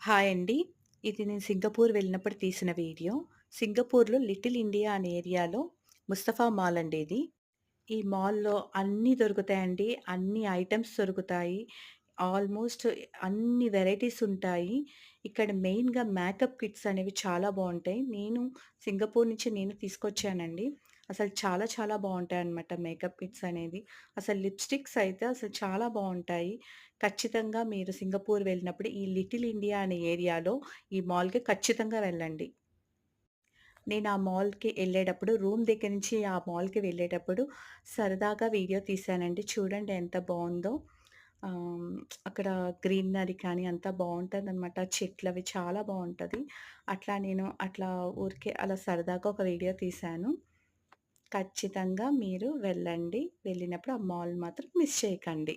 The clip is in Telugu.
హాయ్ అండి. ఇది నేను సింగపూర్ వెళ్ళినప్పుడు తీసిన వీడియో. సింగపూర్‌లో లిటిల్ ఇండియా అనే ఏరియాలో ముస్తఫా మాల్ అండి ఇది. ఈ మాల్‌లో అన్నీ దొరుకుతాయండి. అన్ని ఐటెమ్స్ దొరుకుతాయి. ఆల్‌మోస్ట్ అన్ని వెరైటీస్ ఉంటాయి. ఇక్కడ మెయిన్‌గా మేకప్ కిట్స్ అనేవి చాలా బావుంటాయి. సింగపూర్ నుంచి నేను తీసుకొచ్చానండి. అసలు చాలా చాలా బావుంటాయన్నమాట మేకప్ కిట్స్ అనేది. అసలు లిప్‌స్టిక్స్ అయితే అసలు చాలా బావుంటాయి. ఖచ్చితంగా మీరు సింగపూర్ వెళ్ళినప్పుడు ఈ లిటిల్ ఇండియా అనే ఏరియాలో ఈ మాల్‌కి ఖచ్చితంగా వెళ్ళండి. నేను ఆ మాల్‌కి ఎళ్ళేటప్పుడు రూమ్ దగ్గర నుంచి ఆ మాల్‌కి వెళ్ళేటప్పుడు సరదాగా వీడియో తీశానండి. చూడండి ఎంత బావుందో. ఆహ్, అక్కడ గ్రీనరీ కానీ అంతా బావుంటదనమాట. చెట్లవి చాలా బావుంటది. అట్లా ఊరికే అలా సరదాగా ఒక వీడియో తీశాను. ఖచ్చితంగా మీరు వెళ్ళండి. వెళ్ళినప్పుడు ఆ మాల్ మాత్రం మిస్ చేయకండి.